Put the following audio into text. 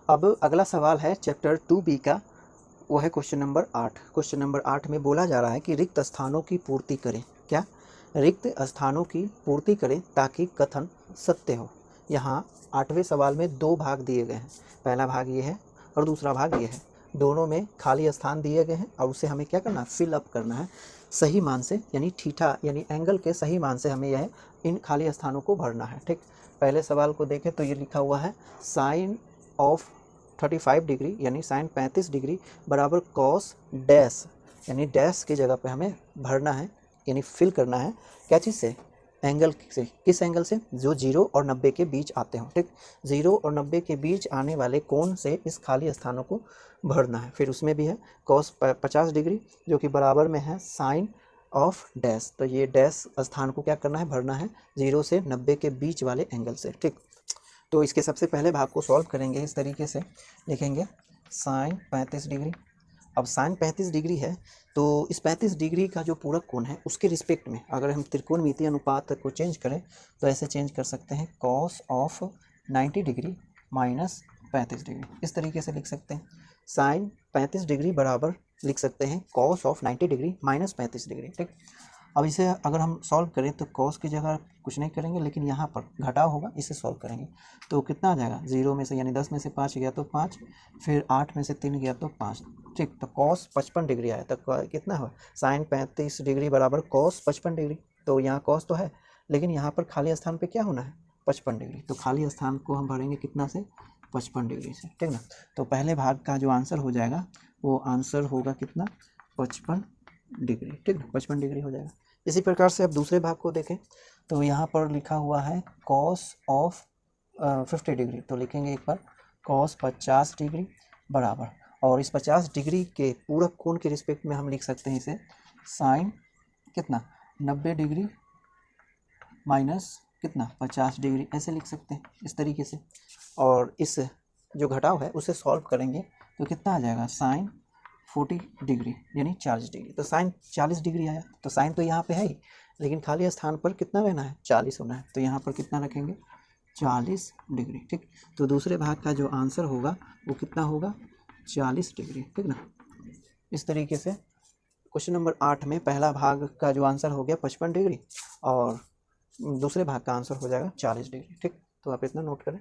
अब अगला सवाल है चैप्टर 2B का, वो है क्वेश्चन नंबर 8। क्वेश्चन नंबर 8 में बोला जा रहा है कि रिक्त स्थानों की पूर्ति करें। क्या? रिक्त स्थानों की पूर्ति करें ताकि कथन सत्य हो। यहाँ 8वें सवाल में 2 भाग दिए गए हैं। पहला भाग ये है और दूसरा भाग ये है। दोनों में खाली स्थान दिए गए हैं और उसे हमें क्या करना है, फिल अप करना है सही मान से, यानी थीटा यानी एंगल के सही मान से हमें यह इन खाली स्थानों को भरना है। ठीक, पहले सवाल को देखें तो ये लिखा हुआ है साइन ऑफ 35 डिग्री यानी साइन 35 डिग्री बराबर कॉस डैश, यानी डैश की जगह पे हमें भरना है यानी फिल करना है क्या चीज़ से, एंगल से। किस एंगल से? जो 0 और 90 के बीच आते हो। ठीक, 0 और 90 के बीच आने वाले कोण से इस खाली स्थानों को भरना है। फिर उसमें भी है कॉस 50 डिग्री जो कि बराबर में है साइन ऑफ डैश, तो ये डैश स्थान को क्या करना है, भरना है 0 से 90 के बीच वाले एंगल से। ठीक, तो इसके सबसे पहले भाग को सॉल्व करेंगे। इस तरीके से लिखेंगे साइन 35 डिग्री। अब साइन 35 डिग्री है तो इस 35 डिग्री का जो पूरक कोण है उसके रिस्पेक्ट में अगर हम त्रिकोणमितीय अनुपात को चेंज करें तो ऐसे चेंज कर सकते हैं cos of 90 degree minus 35 degree. इस तरीके से लिख सकते हैं साइन 35 डिग्री बराबर लिख सकते हैं cos of 90 degree minus 35 degree. ठीक, अब इसे अगर हम सॉल्व करें तो कॉस की जगह कुछ नहीं करेंगे, लेकिन यहाँ पर घटाव होगा, इसे सॉल्व करेंगे तो कितना आ जाएगा, 0 में से यानी 10 में से 5 गया तो 5, फिर 8 में से 3 गया तो 5। ठीक, तो कॉस 55 डिग्री आया तो कितना हुआ, साइन 35 डिग्री बराबर कॉस 55 डिग्री। तो यहाँ कॉस तो है लेकिन यहाँ पर खाली स्थान पे क्या होना है, 55 डिग्री। तो खाली स्थान को हम भरेंगे कितना से, 55 डिग्री से। ठीक ना, तो पहले भाग का जो आंसर हो जाएगा वो आंसर होगा कितना, 55 डिग्री। ठीक ना, 55 डिग्री हो जाएगा। इसी प्रकार से अब दूसरे भाग को देखें तो यहाँ पर लिखा हुआ है कॉस ऑफ 50 डिग्री, तो लिखेंगे एक बार कॉस 50 डिग्री बराबर, और इस 50 डिग्री के पूरक कोण के रिस्पेक्ट में हम लिख सकते हैं इसे साइन कितना, 90 डिग्री माइनस कितना, 50 डिग्री, ऐसे लिख सकते हैं इस तरीके से। और इस जो घटाव है उसे सॉल्व करेंगे तो कितना आ जाएगा, साइन 40 डिग्री यानी 40 डिग्री। तो साइन 40 डिग्री आया, तो साइन तो यहाँ पे है ही लेकिन खाली स्थान पर कितना रहना है, 40 होना है, तो यहाँ पर कितना रखेंगे, 40 डिग्री। ठीक, तो दूसरे भाग का जो आंसर होगा वो कितना होगा, 40 डिग्री। ठीक ना, इस तरीके से क्वेश्चन नंबर 8 में पहला भाग का जो आंसर हो गया 55 डिग्री और दूसरे भाग का आंसर हो जाएगा 40 डिग्री। ठीक, तो आप इतना नोट करें।